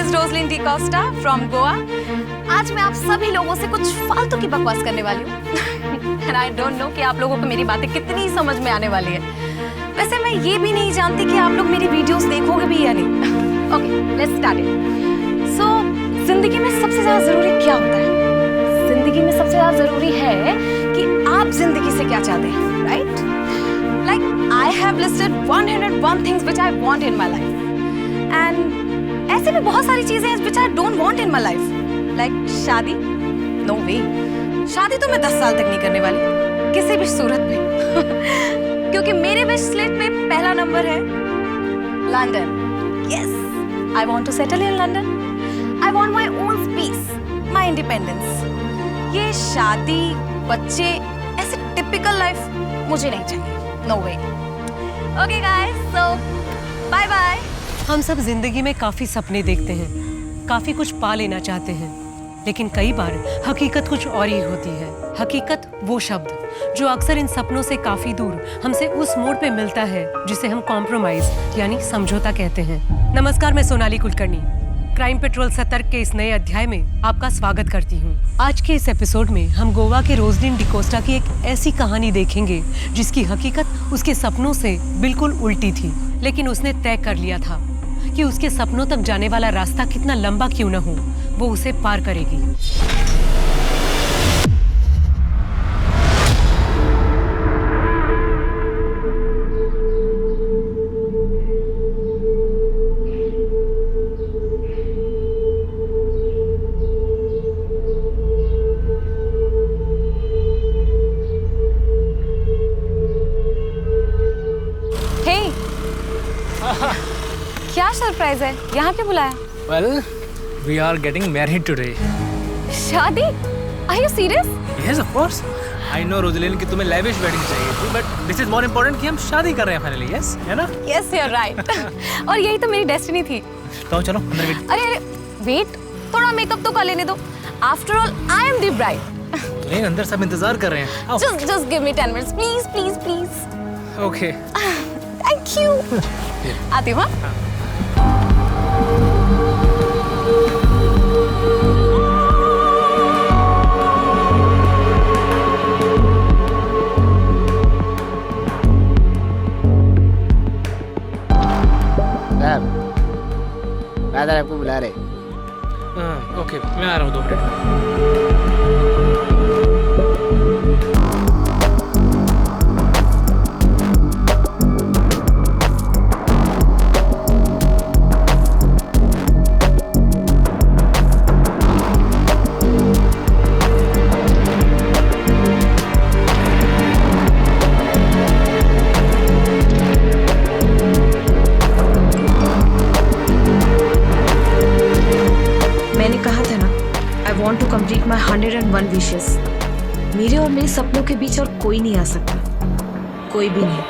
is Rosaline DeCosta from Goa. आज मैं आप सभी लोगों से कुछ फालतू की बकवास करने वाली हूँ And I don't know कि आप लोगों को मेरी बातें कितनी समझ में आने वाली है। वैसे मैं ये भी नहीं जानती कि आप लोग मेरी वीडियोस देखोगे भी या नहीं। Okay, let's start it. So, जिंदगी में सबसे ज़्यादा ज़रूरी क्या होता है? जिंदगी में सबसे ज़्यादा ज़रूरी है कि आप जिंदगी से क्या चाहते हैं, right? Like I have listed 101 things which I want in my life. And ऐसे भी बहुत सारी चीजें हैं which I don't want in my life. Like शादी? No way. शादी तो मैं 10 साल तक नहीं करने वाली किसी भी सूरत में क्योंकि मेरे विश लिस्ट में पहला नंबर है London. Yes, I want to settle in London. I want my own space, my independence. ये शादी, बच्चे, ऐसे typical life मुझे नहीं चाहिए. No way. Okay guys, so bye bye. हम सब जिंदगी में काफी सपने देखते हैं, काफी कुछ पा लेना चाहते हैं, लेकिन कई बार हकीकत कुछ और ही होती है. हकीकत वो शब्द जो अक्सर इन सपनों से काफी दूर हमसे उस मोड़ पे मिलता है जिसे हम कॉम्प्रोमाइज यानी समझौता कहते हैं. नमस्कार, मैं सोनाली कुलकर्णी क्राइम पेट्रोल सतर्क के इस नए अध्याय में आपका स्वागत करती हूँ. आज के इस एपिसोड में हम गोवा के रोजलिन डिकोस्टा की एक ऐसी कहानी देखेंगे जिसकी हकीकत उसके सपनों से बिल्कुल उल्टी थी, लेकिन उसने तय कर लिया था कि उसके सपनों तक जाने वाला रास्ता कितना लंबा क्यों न हो, वो उसे पार करेगी. क्या सरप्राइज है? यहाँ क्यों बुलाया? Well, we are getting married today. शादी? Are you serious? Yes, of course. I know Roslyn कि तुम्हें lavish wedding चाहिए थी, but this is more important कि हम शादी कर रहे हैं finally, yes? है ना? Yes, you're right. और यही तो मेरी डेस्टिनी थी. तो चलो अंदर वेट. अरे वेट, थोड़ा मेकअप तो कर लेने दो. After all, I am the bride. नहीं, अंदर सब इंतजार कर रहे हैं. आओ. Just give me 10 minutes, please, please, please. Okay. Thank you. आती हूँ. फादर आपको बुला रहे. ओके, मैं आ रहा हूँ 2 minute. Want to complete my 101 wishes. मेरे और मेरे सपनों के बीच और कोई नहीं आ सकता, कोई भी नहीं.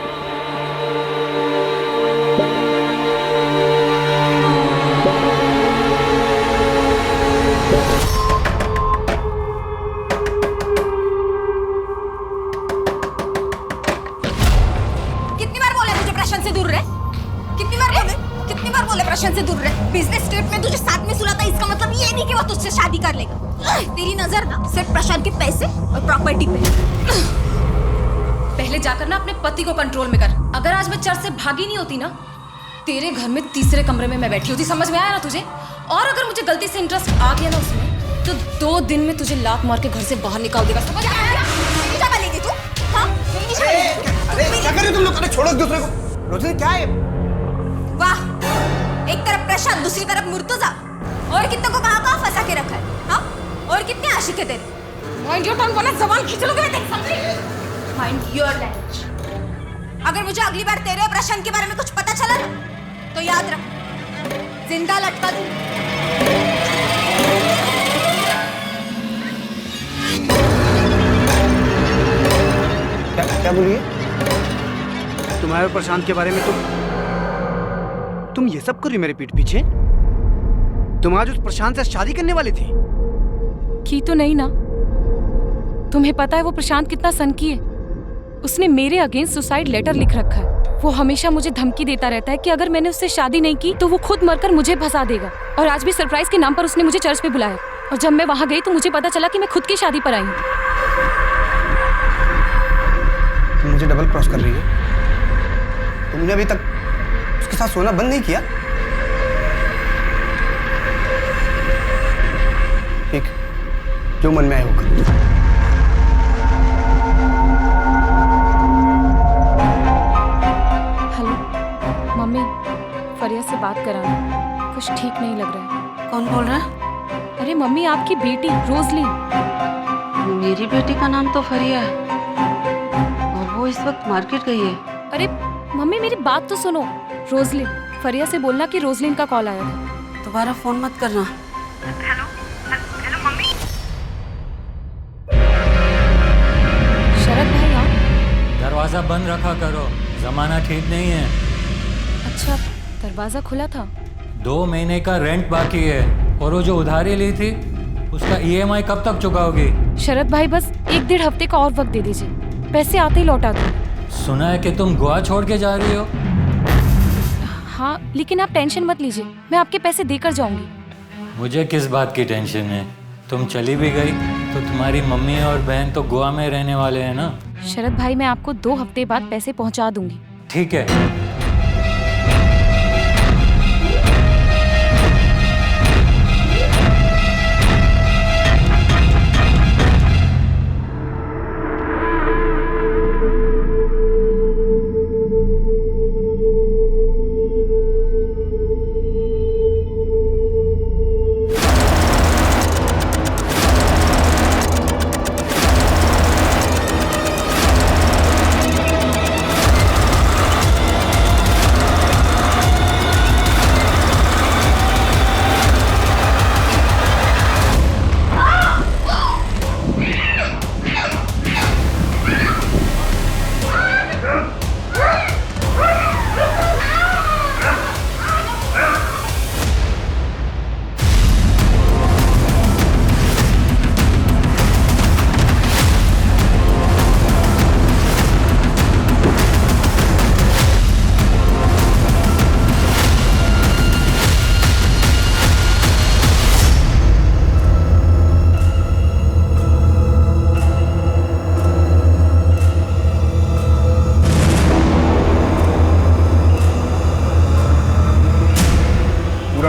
कितनी बार बोले तुझे प्रशांत से दूर रहे? कितनी बार बोले प्रशांत से दूर रहे? बिजनेस ट्रिप में तुझे साथ में सुलाता, इसका मतलब ये नहीं कि वो तुझसे शादी कर लेगा. तेरी नजर ना सिर्फ प्रशांत के पैसे और प्रॉपर्टी पे. पहले जाकर ना अपने पति को कंट्रोल में कर. अगर आज मैं चर्च से भागी नहीं होती ना, तेरे घर में तीसरे कमरे में मैं बैठी होती. समझ में आया ना तुझे? और अगर मुझे गलती से इंटरेस्ट आ गया ना उसमें, तो 2 दिन में तुझे लात मार के घर से बाहर निकाल देगा. समझ आया? क्या बनेगी तू? हाँ? अरे क्या कर रहे हो तुम लोग? अरे छोड़ो एक दूसरे को. रोजलिन क्या है? वाह, एक तरफ प्रशांत, दूसरी तरफ मुर्तजा. और कितने को कहाँ फंसा के रखा है? हाँ? और कितने आशिक है तेरे? माइंड योर टंग, वरना जबान खींच लोगे मैं तेरी. समझी? Mind your language. अगर मुझे अगली बार तेरे और प्रशांत के बारे में कुछ पता चला ना, तो याद रख, जिंदा लटका दूं. क्या बोलिए? तुम्हारे प्रशांत के बारे में तुम ये सब कर रही मेरे पीठ पीछे? तुम आज उस प्रशांत से शादी करने वाली थी? की तो नहीं ना? तुम्हें पता है वो प्रशांत कितना सनकी है? उसने मेरे अगेंस्ट सुसाइड लेटर लिख रखा है। वो हमेशा मुझे धमकी देता रहता है कि अगर मैंने उससे शादी नहीं की तो वो खुद मरकर मुझे फंसा देगा। और आज भी सरप्राइज के नाम पर उसने मुझे चर्च पे बुलाया, और जब मैं वहाँ गई तो मुझे पता चला कि मैं खुद की शादी पर आई हूँ। तुम मुझे डबल क्रॉस कर रही है। तुमने अभी तक उसके साथ सोना बंद नहीं किया? ठीक, जो मन में आए वो करो। हेलो मम्मी, फरिया से बात कराना, कुछ ठीक नहीं लग रहा है। कौन बोल रहा है? अरे मम्मी, आपकी बेटी रोजलिन। मेरी बेटी का नाम तो फरिया है और वो इस वक्त मार्केट गई है। अरे मम्मी, मेरी बात तो सुनो। रोजलिन, फरिया से बोलना कि रोजलिन का कॉल आया था। दोबारा फोन मत करना। शरद भाई आप? दरवाजा बंद रखा करो, जमाना ठीक नहीं है। अच्छा, दरवाजा खुला था। 2 महीने का रेंट बाकी है और वो जो उधारी ली थी उसका EMI कब तक चुकाओगी? शरद भाई, बस 1-1.5 हफ्ते का और वक्त दे दीजिए, पैसे आते ही लौटा दो। सुना है कि तुम गोवा छोड़ के जा रही हो। हाँ, लेकिन आप टेंशन मत लीजिए, मैं आपके पैसे देकर जाऊंगी। मुझे किस बात की टेंशन है? तुम चली भी गई तो तुम्हारी मम्मी और बहन तो गोवा में रहने वाले हैं ना। शरद भाई, मैं आपको 2 हफ्ते बाद पैसे पहुंचा दूंगी। ठीक है।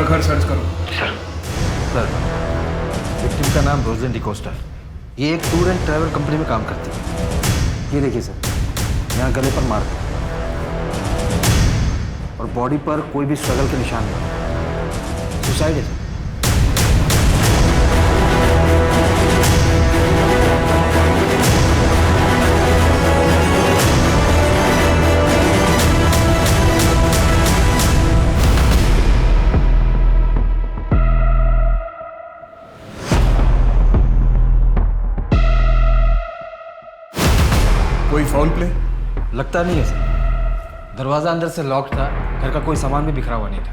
घर सर्च करो। सर, विक्टिम का नाम रोजलिन डिकोस्टा है। ये एक टूर एंड ट्रैवल कंपनी में काम करती है। ये देखिए सर, यहाँ गले पर मार और बॉडी पर कोई भी स्ट्रगल के निशान नहीं। सुसाइड है सर। कोई फाउल प्ले? लगता नहीं है सर। दरवाज़ा अंदर से लॉक था, घर का कोई सामान भी बिखरा हुआ नहीं था,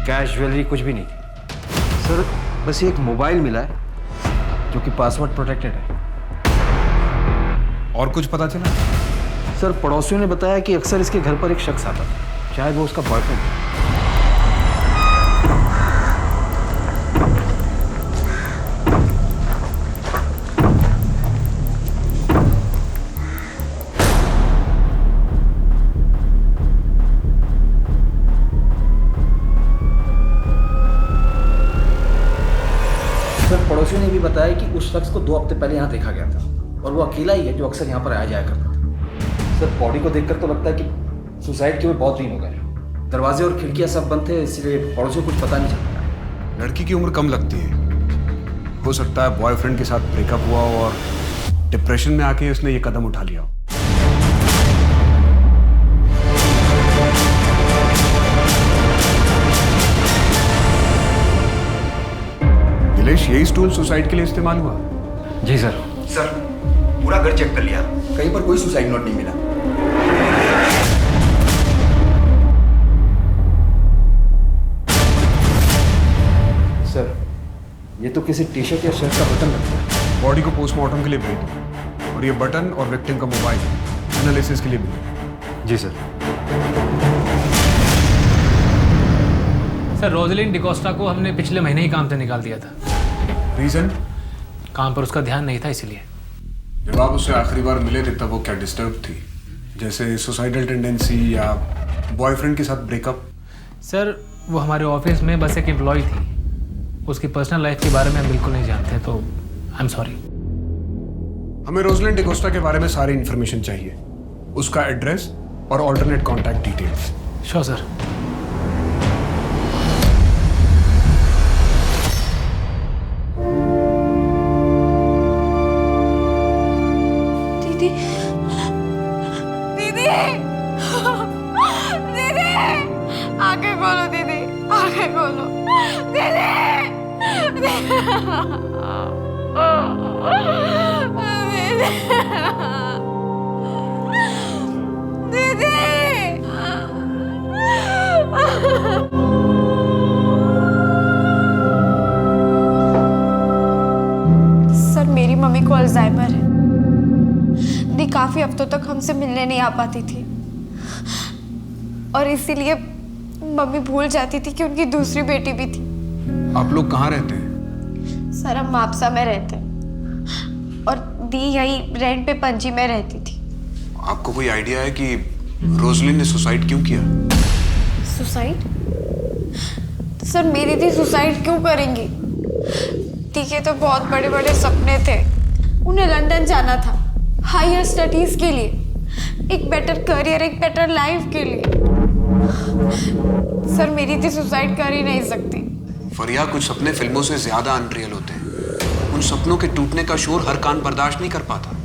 कैश ज्वेलरी कुछ भी नहीं थी सर। बस एक मोबाइल मिला है जो कि पासवर्ड प्रोटेक्टेड है। और कुछ पता चला? सर, पड़ोसियों ने बताया कि अक्सर इसके घर पर एक शख्स आता था, शायद वो उसका बॉयफ्रेंड है। पड़ोसियों ने भी बताया कि उस शख्स को 2 हफ्ते पहले यहाँ देखा गया था और वो अकेला ही है जो अक्सर यहाँ पर आया जाया करता था। सर, बॉडी को देखकर तो लगता है कि सुसाइड के हुए बहुत दिन हो गए। दरवाजे और खिड़कियाँ सब बंद थे, इसलिए पड़ोसियों को कुछ पता नहीं चलता। लड़की की उम्र कम लगती है, हो सकता है बॉयफ्रेंड के साथ ब्रेकअप हुआ और डिप्रेशन में आके उसने ये कदम उठा लिया। यही स्टूल सुसाइड के लिए इस्तेमाल हुआ? जी सर। सर, पूरा घर चेक कर लिया, कहीं पर कोई सुसाइड नोट नहीं मिला। सर, ये तो किसी टी शर्ट या शर्ट का बटन लगता है। बॉडी को पोस्टमार्टम के लिए भेज दो और ये बटन और विक्टिम का मोबाइल एनालिसिस के लिए भेजो। जी सर। सर रोजलिन डिकोस्टा को हमने पिछले महीने ही काम से निकाल दिया था। रीजन? काम पर उसका ध्यान नहीं था इसलिए। जब आप उससे आखिरी बार मिले थे तब वो क्या डिस्टर्ब थी, जैसे सुसाइडल टेंडेंसी या बॉयफ्रेंड के साथ ब्रेकअप? सर वो हमारे ऑफिस में बस एक एम्प्लॉय थी, उसकी पर्सनल लाइफ के बारे में हम बिल्कुल नहीं जानते, तो आई एम सॉरी। हमें रोजलिन डिकोस्टा के बारे में सारी इन्फॉर्मेशन चाहिए, उसका एड्रेस और alternate contact details. Sure sir. दीदी दीदी दीदी आंखें खोलो दीदी, आंखें खोलो दीदी सर मेरी मम्मी को अल्जाइमर है। दी काफी हफ्तों तक हमसे मिलने नहीं आ पाती थी और इसीलिए मम्मी भूल जाती थी कि उनकी दूसरी बेटी भी थी। आप लोग कहाँ रहते हैं? सर हम मापसा में रहते हैं और दी यही रेंट पे पणजी में रहती थी। आपको कोई आइडिया है कि रोजलिन ने सुसाइड क्यों किया? सुसाइड? सर मेरी दी सुसाइड क्यों करेंगी? दी के तो बहुत बड़े बड़े सपने थे, उन्हें लंदन जाना था हायर स्टडीज के लिए, एक बेटर करियर, एक बेटर लाइफ के लिए। सर मेरी दी सुसाइड कर ही नहीं सकती। फरिया, कुछ सपने फिल्मों से ज्यादा अनरियल होते हैं। उन सपनों के टूटने का शोर हर कान बर्दाश्त नहीं कर पाता।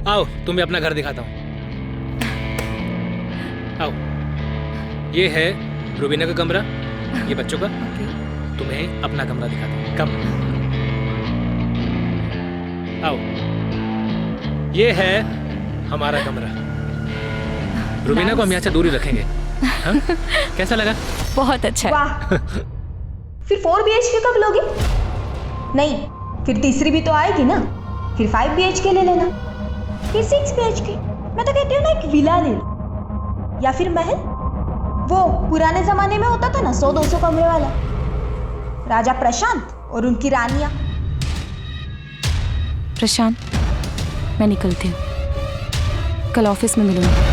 आओ तुम्हें अपना घर दिखाता हूँ। आओ, ये है रुबीना का कमरा, ये बच्चों का। तुम्हें अपना कमरा दिखाता हूँ। कम आओ, ये है हमारा कमरा। रुबीना को हम यहाँ से दूर ही रखेंगे। हाँ? कैसा लगा? बहुत अच्छा है। वाह। फिर 4 BHK कब लोगे? नहीं, फिर तीसरी भी तो आएगी ना। फिर 5 BHK ले लेना, फिर 6 BHK। मैं तो कहती हूँ ना एक विला ले लो, या फिर महल। वो पुराने जमाने में होता था ना 100-200 कमरे वाला, राजा प्रशांत और उनकी रानियां। प्रशांत, मैं निकलती हूँ, कल ऑफिस में मिलूंगी।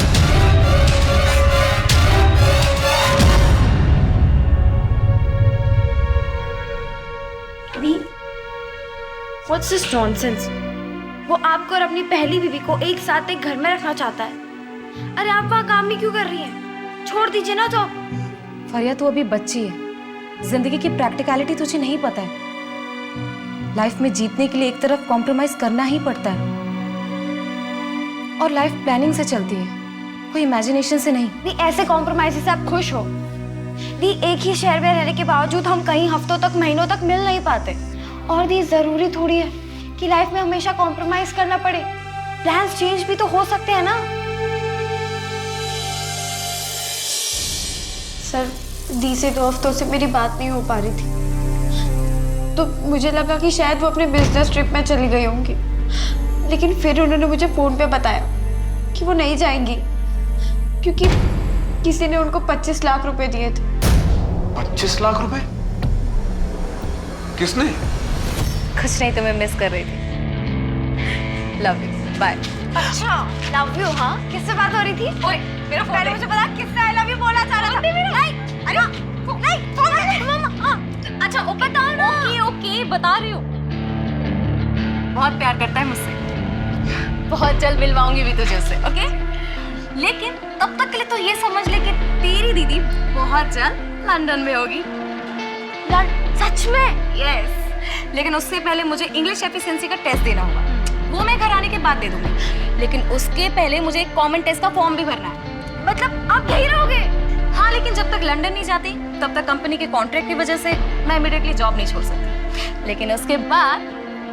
What's this nonsense? वो आपको और अपनी पहली बीवी को एक साथ एक घर में रखना चाहता है। अरे आप वहाँ काम नहीं क्यों कर रही हैं? छोड़ दीजिए ना जॉब। फरिया तू अभी बच्ची है, जिंदगी की प्रैक्टिकलिटी तुझे नहीं पता है। लाइफ में जीतने के लिए एक तरफ कॉम्प्रोमाइज करना ही पड़ता है, और लाइफ प्लानिंग से चलती है, कोई इमेजिनेशन से नहीं। दी ऐसे कॉम्प्रोमाइज से आप खुश हो? दी एक ही शहर में रहने के बावजूद हम कहीं हफ्तों तक, महीनों तक मिल नहीं पाते। और दी जरूरी थोड़ी है कि लाइफ में हमेशा कॉम्प्रोमाइज करना पड़े। प्लान्स चेंज भी तो हो सकते हैं ना। सर दी से 2 हफ्तों से मेरी बात नहीं हो पा रही थी, तो मुझे लगा कि शायद वो अपने बिजनेस ट्रिप में चली गई होंगी। लेकिन फिर उन्होंने मुझे फोन पे बताया कि वो नहीं जाएंगी, क्योंकि किसी ने उनको 25 लाख रुपए दिए थे। 25 लाख रुपए? किसने? कुछ नहीं, तुम्हें मिस कर रही थी। Love you, bye. अच्छा लव यू? हाँ, किससे बात हो रही थी? ओए मेरा फोन पहले मुझे बता, किससे आई लव यू बोलना चाह रहा था? नहीं, अरे नहीं, फोन नहीं। अच्छा ओ बता ना। ओके बता रही हूँ। बहुत प्यार करता है मुझसे, बहुत जल्द मिलवाऊंगी भी तुझे उससे, ओके? लेकिन तब तक के लिए तो ये समझ ले कि तेरी दीदी बहुत जल्द लंदन में होगी। सच में? यस। लेकिन उससे पहले मुझे इंग्लिश एफिशिएंसी का टेस्ट देना होगा, वो मैं घर आने के बाद दे दूंगी। लेकिन उसके पहले मुझे एक कॉमन टेस्ट का फॉर्म भी भरना है। मतलब आप यही रहोगे? हाँ, लेकिन जब तक लंदन नहीं जाती तब तक कंपनी के कॉन्ट्रैक्ट की वजह से मैं इमीडिएटली जॉब नहीं छोड़ सकती। लेकिन उसके बाद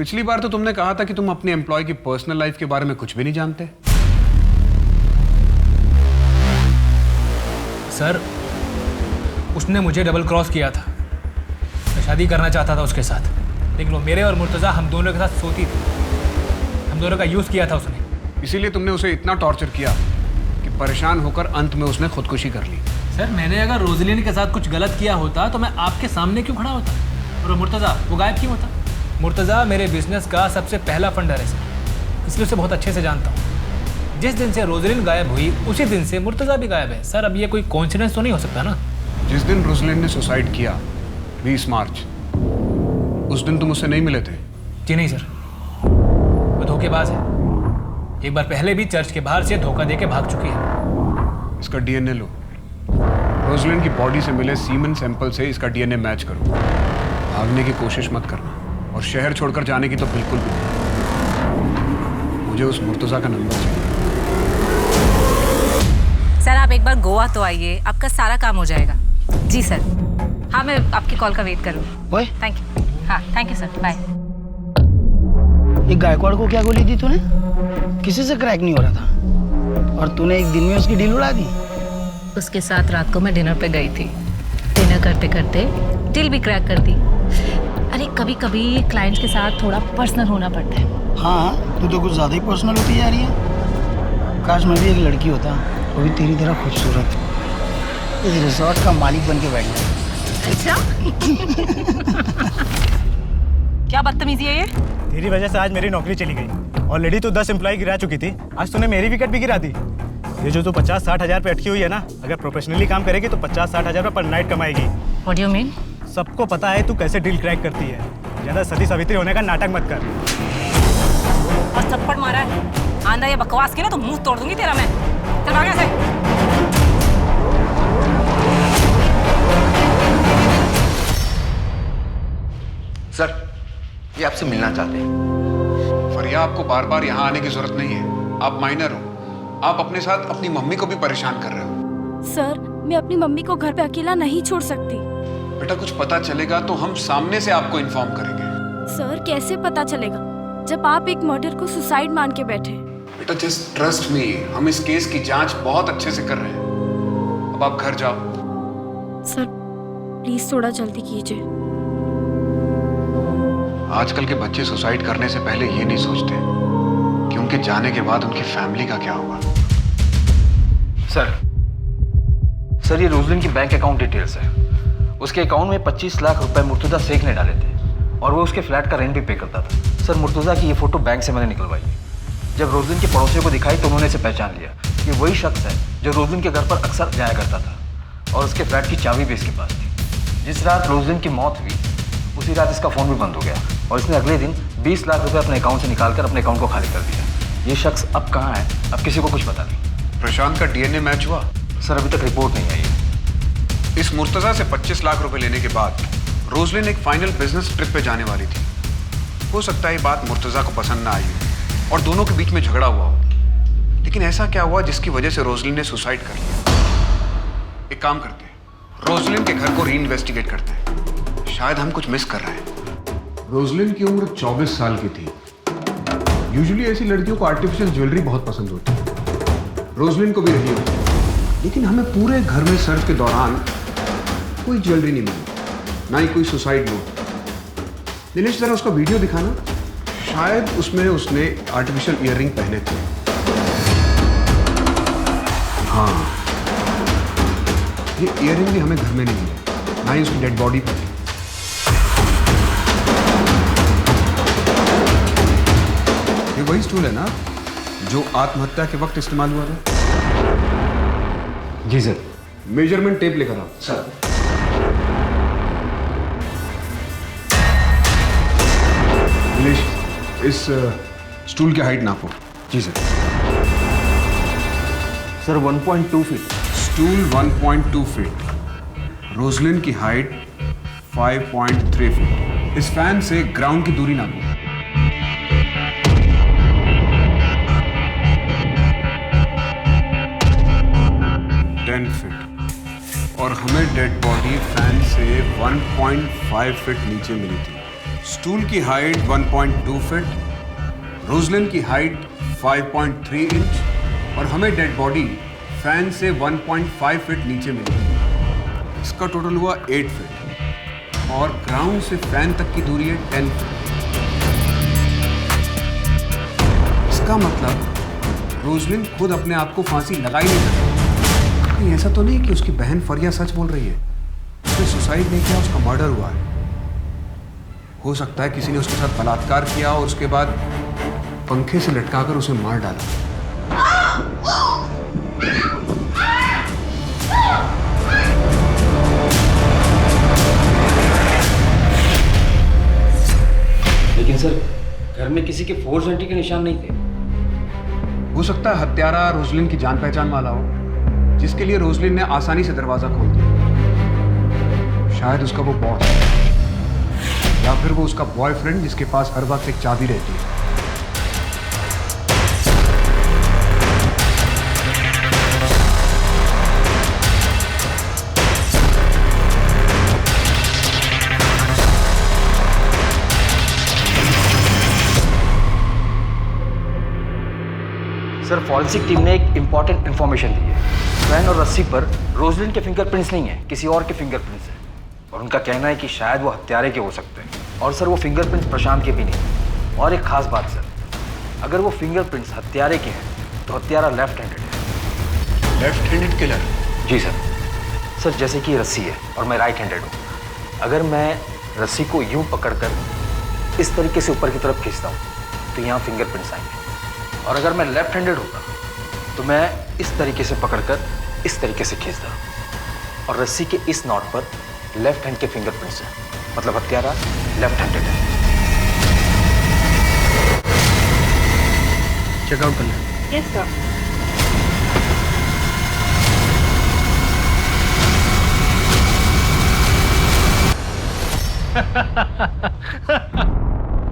पिछली बार तो तुमने कहा था कि तुम अपने एम्प्लॉय की पर्सनल लाइफ के बारे में कुछ भी नहीं जानते। सर, उसने मुझे डबल क्रॉस किया था। मैं शादी करना चाहता था उसके साथ, लेकिन वो मेरे और मुर्तज़ा हम दोनों के साथ सोती थी। हम दोनों का यूज़ किया था उसने। इसीलिए तुमने उसे इतना टॉर्चर किया कि परेशान होकर अंत में उसने खुदकुशी कर ली। सर, मैंने अगर रोजलिन के साथ कुछ गलत किया होता तो मैं आपके सामने क्यों खड़ा होता? और मुर्तज़ा वो गायब क्यों होता? मुर्तज़ा मेरे बिजनेस का सबसे पहला फंडर है सर, इसलिए उसे बहुत अच्छे से जानता हूँ। जिस दिन से रोजलिन गायब हुई उसी दिन से मुर्तज़ा भी गायब है। सर, अब ये कोई कोइंसिडेंस तो नहीं हो सकता ना? जिस दिन रोजलिन ने सुसाइड किया 20 मार्च, उस दिन तुम उससे नहीं मिले थे? जी नहीं सर, वो धोखेबाज है। एक बार पहले भी चर्च के बाहर से धोखा देके भाग चुकी है। इसका डीएनए लो। रोजलिन की बॉडी से मिले सीमेन सैंपल से इसका डीएनए मैच करो। भागने की कोशिश मत करना, और शहर छोड़कर जाने की तो बिल्कुल भी नहीं। मुझे उस मुर्तज़ा का नंबर चाहिए। सर, आप एक बार गोवा तो आइए, आपका सारा काम हो जाएगा। जी सर। हाँ, मैं आपकी कॉल का वेट करूँगी। Thank you. हाँ, थैंक यू सर, बाय। ये गायकवाड़ को क्या गोली दी तूने? किसी से क्रैक नहीं हो रहा था, और तूने एक दिन में उसकी डील उड़ा दी। उसके साथ रात को मैं डिनर पे गई थी। डिनर करते करते डील भी क्रैक कर दी। अरे कभी कभी क्लाइंट्स के साथ थोड़ा पर्सनल होना पड़ता है। हाँ, तू तो कुछ ज़्यादा ही पर्सनल होती जा रही है। काश मैं भी एक लड़की होता, वो भी तेरी तरह खूबसूरत, इस रिसोर्ट का मालिक बन के बैठ जाए। अच्छा? क्या बदतमीजी है ये? तेरी वजह से आज मेरी नौकरी चली गई। ऑलरेडी तो 10 एम्प्लॉय गिरा चुकी थी, आज तूने मेरी विकेट भी गिरा दी। ये जो तू 50-60 हज़ार पे अटकी हुई है ना, अगर प्रोफेशनली काम करेगी तो 50-60 हज़ार पर night कमाएगी। What do you mean? सबको पता है तू कैसे डील क्रैक करती है। ज़्यादा सती सावित्री होने का नाटक मत कर। और थप्पड़ मारा है, आंधा ये बकवास की ना तो मुंह तोड़ दूंगी तेरा मैं। चल भाग यहाँ से। सर, ये आपसे मिलना चाहते हैं। फरिया, आपको बार बार यहाँ आने की जरूरत नहीं है। आप माइनर हो, आप अपने साथ अपनी मम्मी को भी परेशान कर रहे हो। सर, मैं अपनी मम्मी को घर पे अकेला नहीं छोड़ सकती। बेटा, कुछ पता चलेगा तो हम सामने से आपको इन्फॉर्म करेंगे। सर, कैसे पता चलेगा जब आप एक मर्डर को सुसाइड मान के बैठे? बेटा, जस्ट ट्रस्ट मी, हम इस केस की जांच बहुत अच्छे से कर रहे हैं। अब आप घर जाओ। सर, प्लीज थोड़ा जल्दी कीजिए। आजकल के बच्चे सुसाइड करने से पहले ये नहीं सोचते कि उनके जाने के बाद उनकी फैमिली का क्या होगा। सर, ये रोजलिन की बैंक अकाउंट डिटेल्स है। उसके अकाउंट में 25 लाख रुपए मुर्तुजा शेख ने डाले थे, और वो उसके फ्लैट का रेंट भी पे करता था। सर, मुर्तुजा की ये फोटो बैंक से मैंने निकलवाई है। जब रोजलिन के पड़ोसियों को दिखाई तो उन्होंने इसे पहचान लिया। ये वही शख्स है जो रोजलिन के घर पर अक्सर जाया करता था, और उसके फ्लैट की चाबी भी इसके पास थी। जिस रात रोजलिन की मौत हुई उसी रात इसका फ़ोन भी बंद हो गया, और इसने अगले दिन 20 लाख रुपए अपने अकाउंट से निकालकर अपने अकाउंट को खाली कर दिया। ये शख्स अब कहाँ है, अब किसी को कुछ पता नहीं। प्रशांत का डीएनए मैच हुआ? सर, अभी तक रिपोर्ट नहीं आई है। इस मुर्तज़ा से 25 लाख रुपए लेने के बाद रोजलिन एक फाइनल बिजनेस ट्रिप पे जाने वाली थी। हो सकता है ये बात मुर्तज़ा को पसंद ना आई हो और दोनों के बीच में झगड़ा हुआ हो, लेकिन ऐसा क्या हुआ जिसकी वजह से रोजलिन ने सुसाइड कर लिया? एक काम करते हैं, रोजलिन के घर को री-इन्वेस्टिगेट करते हैं। शायद हम कुछ मिस कर रहे हैं। रोजलिन की उम्र 24 साल की थी। यूजुअली ऐसी लड़कियों को आर्टिफिशियल ज्वेलरी बहुत पसंद होती है, रोजलिन को भी रही होती, लेकिन हमें पूरे घर में सर्च के दौरान कोई ज्वेलरी नहीं मिली, ना ही कोई सुसाइड नोट। दिनेश, जरा उसका वीडियो दिखाना। शायद उसमें उसने आर्टिफिशियल ईयररिंग पहने थे। हाँ, ये ईयररिंग भी हमें घर में नहीं मिली, ना ही उसकी डेड बॉडी पर। ये वही स्टूल है ना जो आत्महत्या के वक्त इस्तेमाल हुआ था? जी सर। मेजरमेंट टेप लेकर आओ। सर। दिनेश, इस स्टूल की हाइट नापो। जी sir. Sir, 1.2 feet. Stool 1.2 feet, Roslin की हाइट 5.3 फीट। इस फैन से ग्राउंड की दूरी नापो। 10 फीट। और हमें डेड बॉडी फैन से 1.5 फीट नीचे मिली थी। स्टूल की हाइट 1.2 फीट, रोजलिन की हाइट 5.3 इंच और हमें डेड बॉडी फैन से 1.5 फीट नीचे मिली। इसका टोटल हुआ 8 फीट और ग्राउंड से फैन तक की दूरी है 10 फीट। इसका मतलब रोजलिन खुद अपने आप को फांसी लगा ही नहीं सकती। कहीं ऐसा तो नहीं कि उसकी बहन फरिया सच बोल रही है, उसने सुसाइड नहीं किया, उसका मर्डर हुआ है। हो सकता है किसी ने उसके साथ बलात्कार किया और उसके बाद पंखे से लटकाकर उसे मार डाला। लेकिन सर घर में किसी के फोर्स एंट्री के निशान नहीं थे। हो सकता है हत्यारा रोजलिन की जान पहचान वाला हो, जिसके लिए रोजलिन ने आसानी से दरवाजा खोल दिया। शायद उसका वो बॉस है या फिर वो उसका बॉयफ्रेंड जिसके पास हर वक्त एक चाबी रहती है। सर फॉरेंसिक टीम ने एक इंपॉर्टेंट इन्फॉर्मेशन दी है। फैन और रस्सी पर रोजलिन के फिंगरप्रिंट्स नहीं है, किसी और के फिंगरप्रिंट्स हैं और उनका कहना है कि शायद वो हत्यारे के हो सकते हैं। और सर वो फिंगरप्रिंट्स प्रशांत के भी नहीं। और एक खास बात सर, अगर वो फिंगरप्रिंट्स हत्यारे के हैं तो हत्यारा लेफ्ट हैंडेड है। Left handed killer? जी सर। सर जैसे कि रस्सी है और मैं राइट हैंडेड हूँ, अगर मैं रस्सी को यूं पकड़कर इस तरीके से ऊपर की तरफ खींचता हूँ तो यहाँ फिंगरप्रिंट्स आएंगे, और अगर मैं लेफ्ट हैंडेड होता तो मैं इस तरीके से पकड़कर इस तरीके से खींचता और रस्सी के इस नॉट पर लेफ्ट हैंड के फिंगरप्रिंट्स हैं, मतलब हत्यारा लेफ्ट हैंडेड है। चेकआउट करना। Yes sir.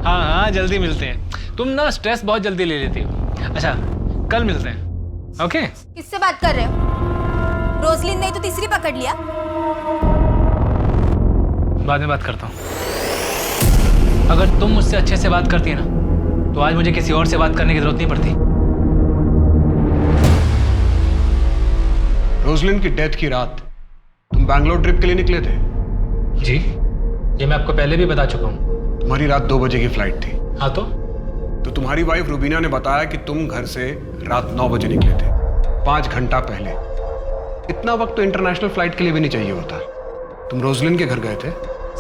हाँ हाँ जल्दी मिलते हैं। तुम ना स्ट्रेस बहुत जल्दी ले लेती हो। अच्छा कल मिलते हैं, ओके? किससे बात कर रहे हो? रोजलिन ने तो तीसरी पकड़ लिया। बाद में बात करता हूँ। अगर तुम मुझसे अच्छे से बात करती ना तो आज मुझे किसी और से बात करने की जरूरत नहीं पड़ती। रोजलिन की डेथ की रात तुम बैंगलोर ट्रिप के लिए निकले थे? जी, ये मैं आपको पहले भी बता चुका हूँ। तुम्हारी रात 2 बजे की फ्लाइट थी। हाँ तो तुम्हारी वाइफ रुबीना ने बताया कि तुम घर से रात 9 बजे निकले थे, 5 घंटा पहले। इतना वक्त तो इंटरनेशनल फ्लाइट के लिए भी नहीं चाहिए होता। तुम रोजलिन के घर गए थे?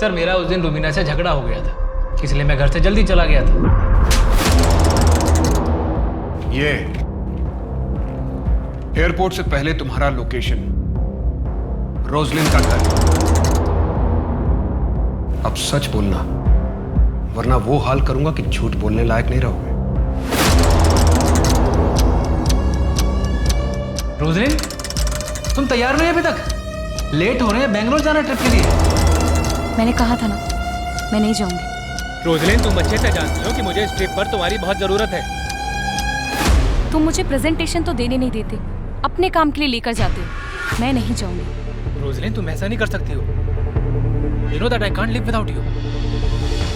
सर मेरा उस दिन रुबीना से झगड़ा हो गया था, इसलिए मैं घर से जल्दी चला गया था। ये एयरपोर्ट से पहले तुम्हारा लोकेशन रोजलिन का घर। अब सच बोलना, वरना वो हाल करूंगा कि झूठ बोलने लायक नहीं रहोगे। रोजलिन, तुम तैयार नहीं अभी तक? लेट हो रहे हैं, बेंगलोर जाना ट्रिप के लिए। मैंने कहा था ना, मैं नहीं जाऊंगी। रोजलिन, तुम अच्छे से जानती हो कि मुझे इस ट्रिप पर तुम्हारी बहुत जरूरत है। तुम मुझे प्रेजेंटेशन तो देने नहीं देते, अपने काम के लिए लेकर जाते हो। मैं नहीं जाऊंगी। रोजलिन, तुम ऐसा नहीं कर सकती हो। You know that I can't live without you.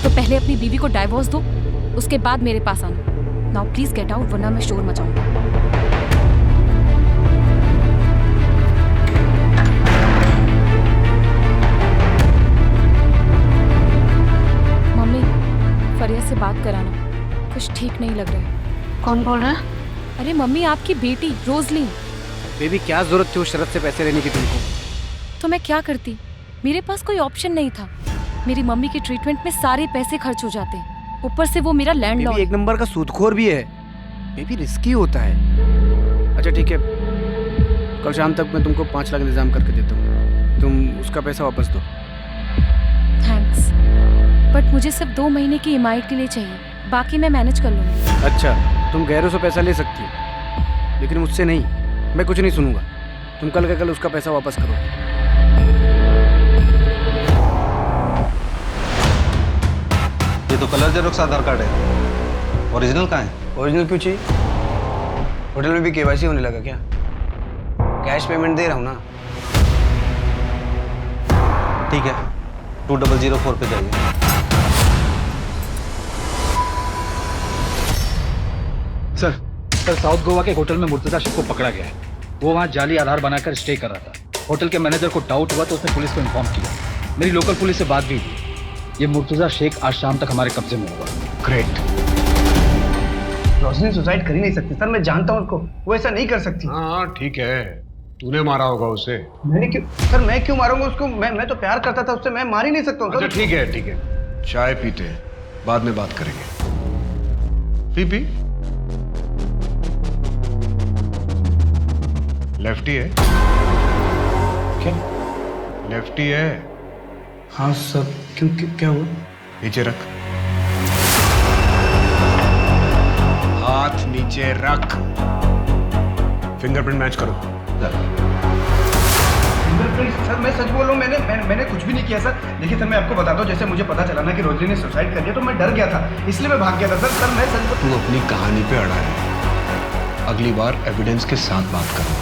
तो पहले अपनी बीवी को डाइवोर्स दो, उसके बाद मेरे पास आना। नाउ प्लीज गेट आउट, वरना मैं शोर मचाऊंगा। मम्मी, फरिया से बात कराना, कुछ ठीक नहीं लग रहा है। कौन बोल रहा है? अरे मम्मी, आपकी बेटी रोजलिन। बेबी क्या जरूरत थी उस शरत से पैसे लेने की तुमको? तो मैं क्या करती, मेरे पास कोई ऑप्शन नहीं था। मेरी मम्मी के ट्रीटमेंट में सारे पैसे खर्च हो जाते हैं, ऊपर से वो मेरा लैंडलॉर्ड। एक नंबर का सूदखोर भी है। बेबी रिस्की होता है। अच्छा ठीक है, कल शाम तक मैं तुमको 5 लाख इंतजाम करके देता हूँ, तुम उसका पैसा वापस दो। थैंक्स, बट मुझे सिर्फ 2 महीने की EMI के लिए चाहिए, बाकी मैं मैनेज कर लूँगी। अच्छा, तुम गैरों से पैसा ले सकती हो, लेकिन मुझसे नहीं। मैं कुछ नहीं सुनूंगा। तुम कल का कल उसका पैसा वापस करो। ये तो कलर जेरोक्स आधार कार्ड है, ओरिजिनल कहाँ है? ओरिजिनल क्यों चाहिए? होटल में भी KYC होने लगा क्या? कैश पेमेंट दे रहा हूँ ना। ठीक है, 2004 पे जाइए। सर साउथ गोवा के होटल में मुर्तजा शेख को पकड़ा गया है। वो वहाँ जाली आधार बनाकर स्टे कर रहा था। होटल के मैनेजर को डाउट हुआ तो उसने पुलिस को इन्फॉर्म किया। मेरी लोकल पुलिस से बात भी हुई। ये मुर्तजा शेख आज शाम तक हमारे कब्जे में होगा। ग्रेट। रोशनी सुसाइड कर ही नहीं सकती सर, मैं जानता हूँ उसको, वो ऐसा नहीं कर सकती। हाँ ठीक है, तूने मारा होगा उसे। मैंने क्यों सर, मैं क्यों मारूंगा उसको? मैं तो प्यार करता था उससे, मैं मार ही नहीं सकता हूँ। अच्छा ठीक है, चाय पीते हैं, बाद में बात करेंगे। पी लेफ्टी है क्या? लेफ्टी है। हाँ सर, क्यों क्या हुआ? नीचे रख, हाथ नीचे रख। फिंगरप्रिंट मैच करो। सर मैं सच बोल रहा हूँ, मैंने कुछ भी नहीं किया सर। देखिए सर, मैं आपको बताता हूँ, जैसे मुझे पता चला ना कि रोजली ने सुसाइड कर दिया तो मैं डर गया था, इसलिए मैं भाग गया था सर। मैं सच तू अपनी कहानी पे अड़ा है, अगली बार एविडेंस के साथ बात करो।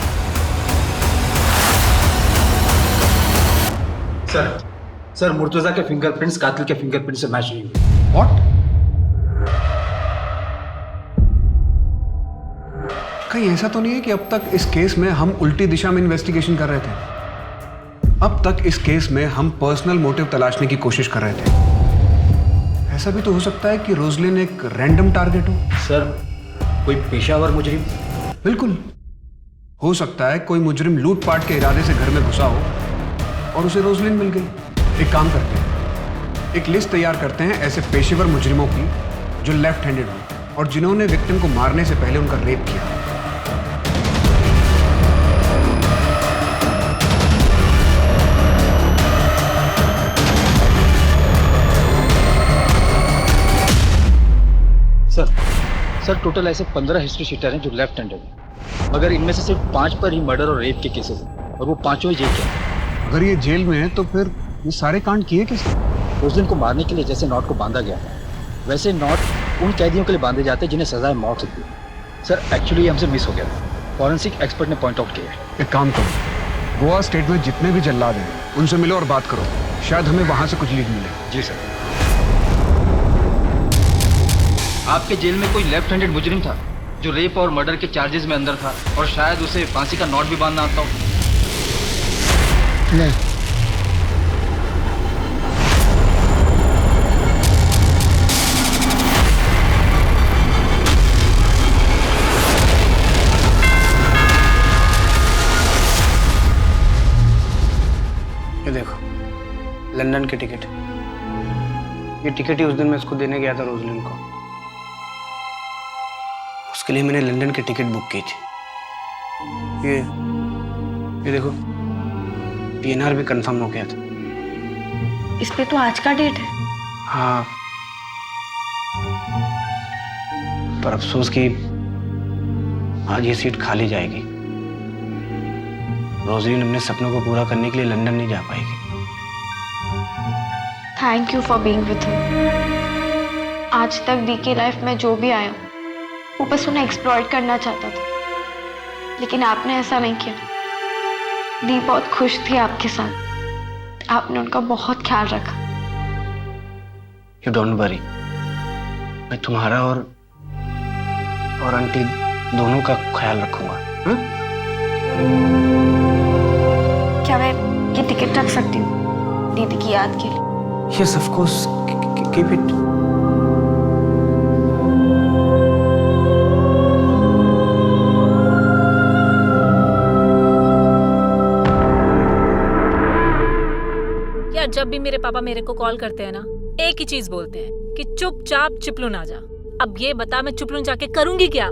सर मुर्तजा के फिंगरप्रिंट्स कातिल के फिंगरप्रिंट से मैच नहीं हुए। व्हाट? कहीं ऐसा तो नहीं है कि अब तक इस केस में हम उल्टी दिशा में इन्वेस्टिगेशन कर रहे थे? अब तक इस केस में हम पर्सनल मोटिव तलाशने की कोशिश कर रहे थे। ऐसा भी तो हो सकता है कि रोजलिन एक रैंडम टारगेट हो। सर कोई पेशावर मुजरिम? बिल्कुल हो सकता है कोई मुजरिम लूटपाट के इरादे से घर में घुसा हो और उसे रोजलिन मिल गई। एक काम करते हैं, एक लिस्ट तैयार करते हैं ऐसे पेशेवर मुजरिमों की जो लेफ्ट हैंडेड हो और जिन्होंने विक्टिम को मारने से पहले उनका रेप किया। सर टोटल ऐसे 15 हिस्ट्री शीटर हैं जो लेफ्ट हैंडेड हैं, मगर इनमें से सिर्फ 5 पर ही मर्डर और रेप के केसेस हैं और वो 5 ही जेल के हैं। अगर ये जेल में है तो फिर ये सारे कांड किए किसने? उस दिन को मारने के लिए जैसे नॉट को बांधा गया था, वैसे नॉट उन कैदियों के लिए बांधे जाते हैं जिन्हें सजाए मौत होती है। सर एक्चुअली हमसे मिस हो गया था, फॉरेंसिक एक्सपर्ट ने पॉइंट आउट किया है। एक काम करो, गोवा स्टेट में जितने भी जल्लाद हैं उनसे मिलो और बात करो, शायद हमें वहां से कुछ लीड मिले। जी सर। आपके जेल में कोई लेफ्ट हैंडेड मुजरिम था जो रेप और मर्डर के चार्जेस में अंदर था और शायद उसे फांसी का नॉट भी बांधना आता हो? नहीं। ये देखो, लंदन की टिकट। ये टिकट ही उस दिन मैं उसको देने गया था रोजलिन को। उसके लिए मैंने लंदन की टिकट बुक की थी। ये देखो, PNR भी कंफर्म हो गया था। इस पे तो आज का डेट है। हाँ, पर अफसोस कि आज ये सीट खाली जाएगी। रोजलिन अपने सपनों को पूरा करने के लिए लंदन नहीं जा पाएगी। Thank you for being with him. आज तक दी की लाइफ में जो भी आया वो बस उन्हें एक्सप्लॉइट करना चाहता था, लेकिन आपने ऐसा नहीं किया। दी बहुत खुश थी आपके साथ, आपने उनका बहुत ख्याल रखा। यू डोंट वरी, मैं तुम्हारा और आंटी दोनों का ख्याल रखूंगा। क्या मैं ये टिकट रख सकती हूँ दीदी की याद के लिए? Yes, of course. Keep it. यार जब भी मेरे पापा मेरे को कॉल करते हैं ना, एक ही चीज बोलते हैं कि चुपचाप चिपलून आ जा। अब ये बता मैं चिपलून जाके करूंगी क्या?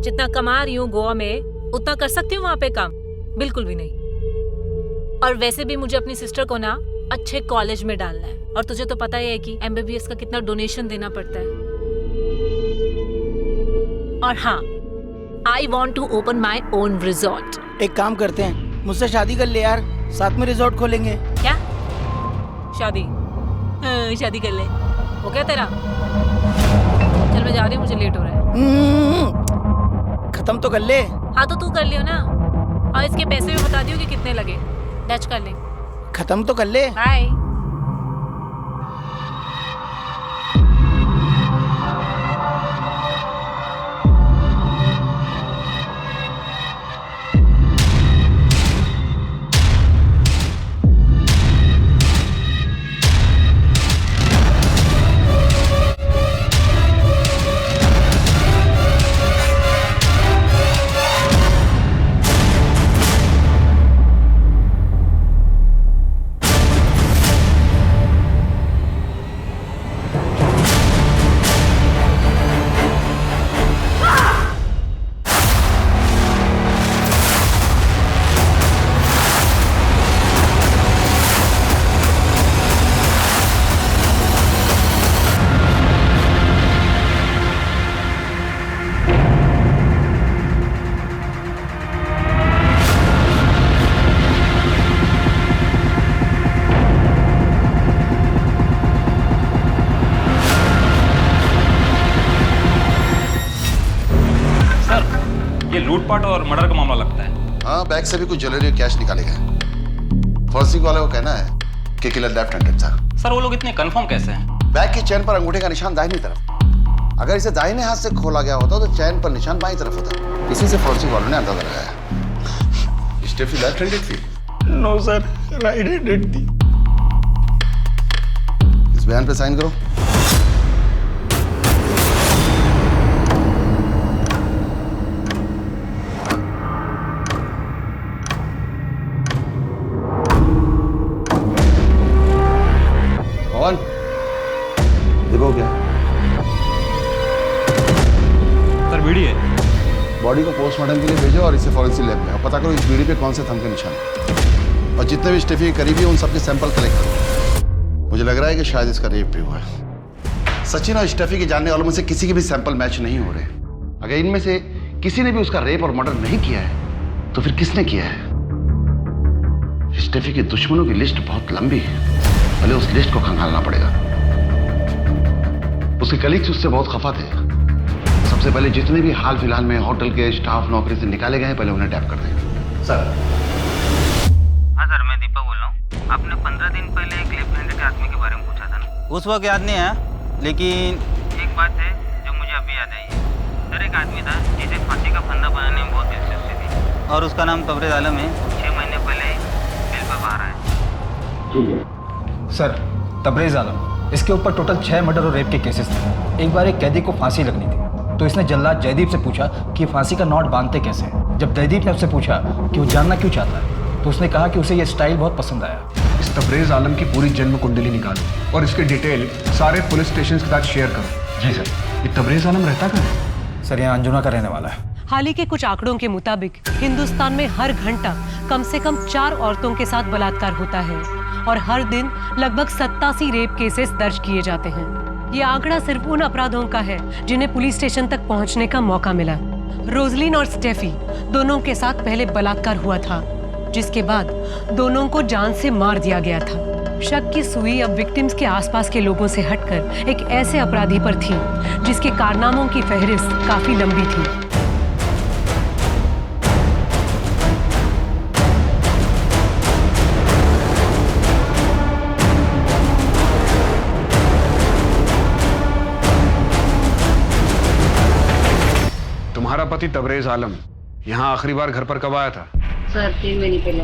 जितना कमा रही हूँ गोवा में उतना कर सकती हूँ वहां पे काम? बिल्कुल भी नहीं। और वैसे भी मुझे अपनी सिस्टर को ना अच्छे कॉलेज में डालना है, और तुझे तो पता ही है कि MBBS का कितना डोनेशन देना पड़ता है। और हाँ, I want to open my own resort. एक काम करते हैं, मुझसे शादी कर ले यार, साथ में रिजॉर्ट खोलेंगे। क्या शादी? हाँ, शादी कर ले, हो गया तेरा? चल मैं जा रही हूँ, मुझे लेट हो रहा है। खत्म तो कर ले। हाँ तो तू कर लियो ना, और इसके पैसे भी बता दियो कि कितने लगे। डच कर ले। खत्म तो कर ले। बाय। ये लूटपाट और मर्डर का मामला लगता है। हाँ, बैग से भी कुछ ज्वेलरी और कैश निकाले गए। फॉरेंसिक वाले को कहना है कि किलर लेफ्ट हैंडेड था। सर वो लोग इतने कंफर्म कैसे हैं? बैग की चेन पर अंगूठे का निशान दाहिनी तरफ। अगर इसे दाहिने हाथ से खोला गया होता तो चेन पर निशान बाईं तरफ होता। इसी से फॉरेंसिक वालों ने अंदाजा लगाया। स्टेफी लेफ्ट हैंडेड थी? नो सर, राइट हैंडेड थी। इस बयान पे साइन करो। कौन? देखो क्या सर बीड़ी है। बॉडी को पोस्टमार्टम के लिए भेजो और इसे फॉरेंसिक लैब में और पता करो इस बीड़ी पे कौन से थंब के निशान हैं। और जितने भी स्टेफी के करीबी हैं उन सबके सैंपल कलेक्ट करो। मुझे लग रहा है कि शायद इसका रेप भी हुआ है। सचिन और स्टेफी के जानने वालों में से किसी के भी सैंपल मैच नहीं हो रहे। अगर इनमें से किसी ने भी उसका रेप और मर्डर नहीं किया है तो फिर किसने किया है? स्टेफी के दुश्मनों की लिस्ट बहुत लंबी है। पहले उस लिस्ट को खंगालना पड़ेगा। उसके कलीग्स उससे बहुत खफा थे। सबसे पहले जितने भी हाल फिलहाल में होटल के स्टाफ नौकरी से निकाले गए हैं पहले उन्हें टैप कर दें। सर। हाँ सर, मैं दीपक बोल रहा हूँ। आपने 15 दिन पहले एक लेफ्ट हैंडेड आदमी के बारे में पूछा था ना? उस वक्त याद नहीं है, लेकिन एक बात है जो मुझे अभी याद आई है। सर एक आदमी था जिसे फांसी का फंदा बनाने में बहुत दिलचस्पी थी और उसका नाम तबरेज आलम है। 6 महीने पहले जेल पर बाहर आया। ठीक है सर, तबरेज आलम, इसके ऊपर टोटल 6 मर्डर और रेप के केसेस थे। एक बार एक कैदी को फांसी लगनी थी तो इसने जल्लाद जयदीप से पूछा कि फांसी का नॉट बांधते कैसे। जब जयदीप ने उससे पूछा कि वो जानना क्यों चाहता है तो उसने कहा कि उसे ये स्टाइल बहुत पसंद आया। इस तबरेज आलम की पूरी जन्म कुंडली निकालो और इसके डिटेल सारे पुलिस स्टेशन के साथ शेयर करो। जी सर। ये तबरेज आलम रहता कहाँ है? सर यहाँ अंजुना का रहने वाला है। हाल ही के कुछ आंकड़ों के मुताबिक हिंदुस्तान में हर घंटा कम से कम 4 औरतों के साथ बलात्कार होता है और हर दिन लगभग 87 रेप केसेस दर्ज किए जाते हैं। ये आंकड़ा सिर्फ उन अपराधों का है जिन्हें पुलिस स्टेशन तक पहुंचने का मौका मिला। रोजलिन और स्टेफी दोनों के साथ पहले बलात्कार हुआ था, जिसके बाद दोनों को जान से मार दिया गया था। शक की सुई अब विक्टिम्स के आसपास के लोगों से हटकर एक ऐसे अपराधी पर थी जिसके कारनामों की फहरिस्त काफी लंबी थी। तुम्हारा पति तबरेज आलम यहाँ आखिरी बार घर पर कब आया था? सर 3 महीने पहले।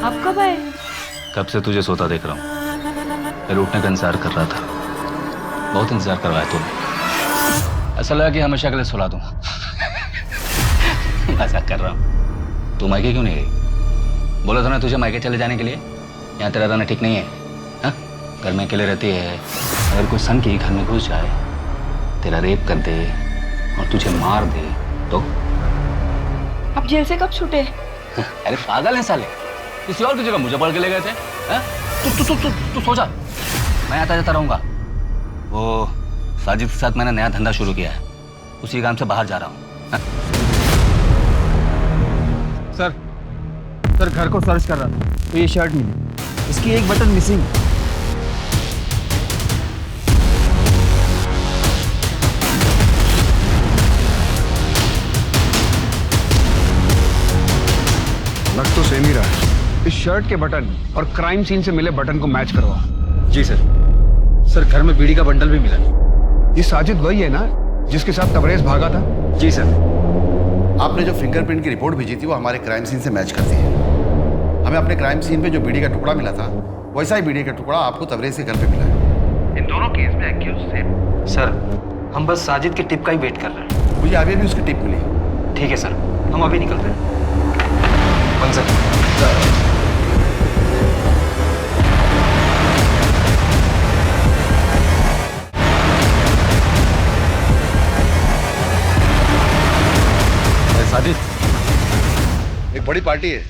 आप कब आए? कब से तुझे सोता देख रहा हूँ। फिर उठने का इंतजार कर रहा था। बहुत इंतजार करवाया तूने। ऐसा लगा कि हमेशा के लिए सुला दूँ। मजाक कर रहा हूँ। तू मायके क्यों नहीं गई? बोला था ना तुझे मायके चले जाने के लिए। यहाँ तेरा रहना ठीक नहीं है। हाँ? घर में अकेले रहती है। अगर कोई सन की घर में घुस जाए, तेरा रेप कर दे और तुझे मार दे तो? आप जेल से कब छूटे? अरे पागल है साले, किसी और की जगह मुझे पकड़ के ले गए थे। तू सो जा, मैं आता जाता रहूंगा। वो साजिद के साथ मैंने नया धंधा शुरू किया है, उसी काम से बाहर जा रहा हूँ। सर घर को सर्च कर रहा था तो ये शर्ट मिली, इसकी एक बटन मिसिंग। लग तो सेम ही रहा है। इस शर्ट के बटन और क्राइम सीन से मिले बटन को मैच करवाओ। जी सर। सर घर में बीड़ी का बंडल भी मिला। ये साजिद वही है ना जिसके साथ तबरेज भागा था? जी सर। आपने जो फिंगरप्रिंट की रिपोर्ट भेजी थी वो हमारे क्राइम सीन से मैच करती है। हमें अपने क्राइम सीन पे जो बीड़ी का टुकड़ा मिला था वैसा ही बीड़ी का टुकड़ा आपको तबरेज के घर पे मिला है। इन दोनों केस में एक्यूज सेम। सर हम बस साजिद की टिप का ही वेट कर रहे हैं। मुझे अभी भी उसकी टिप मिली। ठीक है सर, हम अभी निकलते हैं। सर साजिद, एक बड़ी पार्टी है,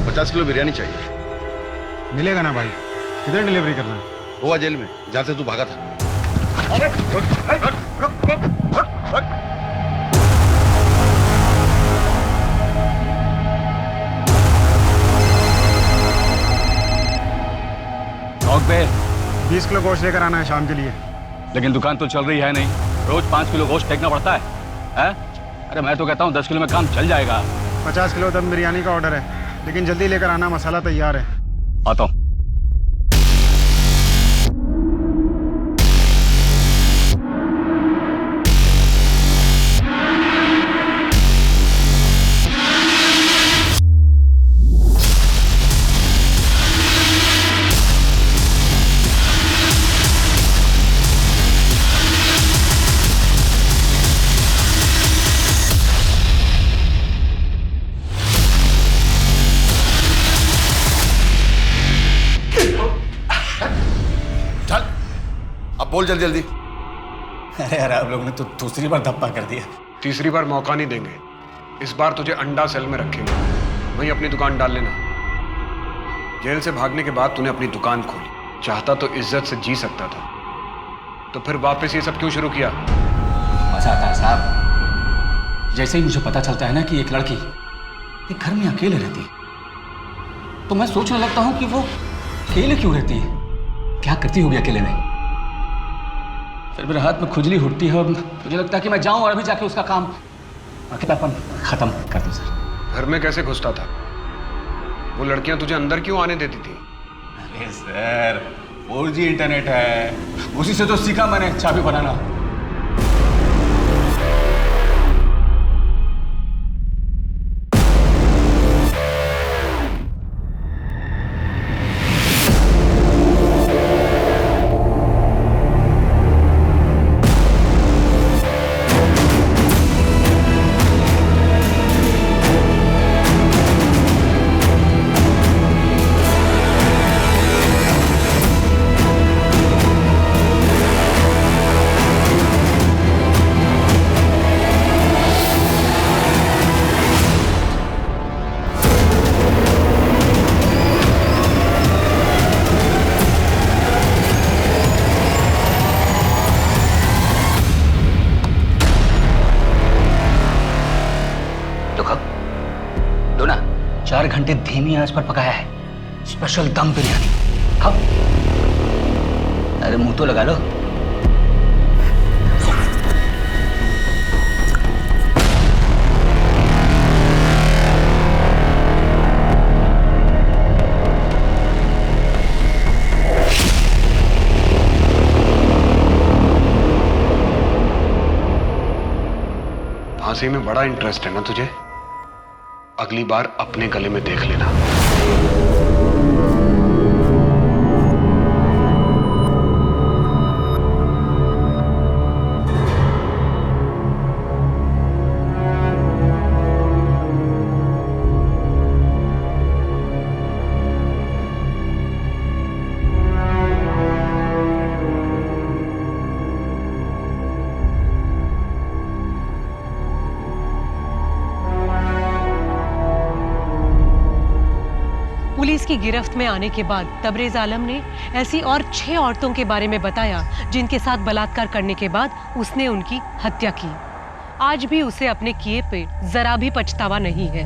50 किलो बिरयानी चाहिए। मिलेगा ना भाई? किधर डिलीवरी करना है? गोवा जेल में, जहाँ से तू भागा था। पे 20 किलो गोश्त लेकर आना है शाम के लिए। लेकिन दुकान तो चल रही है नहीं, रोज 5 किलो गोश्त फेंकना पड़ता है? अरे मैं तो कहता हूँ 10 किलो में काम चल जाएगा। 50 किलो दम बिरयानी का ऑर्डर है, लेकिन जल्दी लेकर आना, मसाला तैयार है। आता हूँ। बोल जल्दी जल्दी। अरे यार आप लोगों ने तो दूसरी बार धप्पा कर दिया। तीसरी बार मौका नहीं देंगे। इस बार तुझे अंडा सेल में रखेंगे, वहीं अपनी दुकान डाल लेना। जेल से भागने के बाद तूने अपनी दुकान खोली, चाहता तो इज्जत से जी सकता था, तो फिर वापस ये सब क्यों शुरू किया? मजा आता है साहब। जैसे ही मुझे पता चलता है ना कि एक लड़की एक घर में अकेले रहती है, तो मैं सोचने लगता हूँ कि वो अकेले क्यों रहती है, क्या करती होगी अकेले में। फिर मेरे हाथ में खुजली उठती है और मुझे लगता है कि मैं जाऊं और अभी जाके उसका काम अकेलापन खत्म कर दूं। सर घर में कैसे घुसता था? वो लड़कियां तुझे अंदर क्यों आने देती थी? अरे सर 4G इंटरनेट है, उसी से तो सीखा मैंने चाबी बनाना। लो ना, 4 घंटे धीमी आंच पर पकाया है, स्पेशल दम बिरयानी। खाओ। अरे मुंह तो लगा लो। फांसी में बड़ा इंटरेस्ट है ना तुझे? अगली बार अपने गले में देख लेना। पुलिस की गिरफ्त में आने के बाद तबरेज आलम ने ऐसी और 6 औरतों के बारे में बताया जिनके साथ बलात्कार करने के बाद उसने उनकी हत्या की। आज भी उसे अपने किए पे जरा भी पछतावा नहीं है।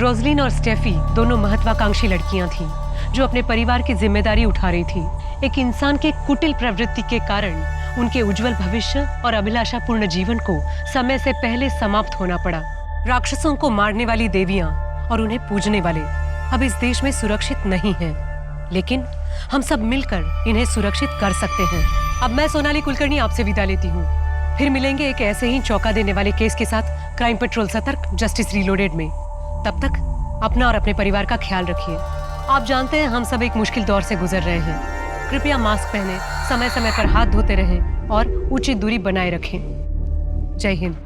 रोजलिन और स्टेफी दोनों महत्वाकांक्षी लड़कियां थीं जो अपने परिवार की जिम्मेदारी उठा रही थीं। एक इंसान के कुटिल प्रवृत्ति के कारण उनके उज्जवल भविष्य और अभिलाषापूर्ण जीवन को समय से पहले समाप्त होना पड़ा। राक्षसों को मारने वाली देवियां और उन्हें पूजने वाले अब इस देश में सुरक्षित नहीं हैं, लेकिन हम सब मिलकर इन्हें सुरक्षित कर सकते हैं। अब मैं सोनाली कुलकर्णी आपसे विदा लेती हूँ। फिर मिलेंगे एक ऐसे ही चौंका देने वाले केस के साथ क्राइम पेट्रोल सतर्क जस्टिस रीलोडेड में। तब तक अपना और अपने परिवार का ख्याल रखिए। आप जानते हैं हम सब एक मुश्किल दौर से गुजर रहे हैं। कृपया मास्क पहने, समय समय पर हाथ धोते रहें और उचित दूरी बनाए रखें। जय हिंद।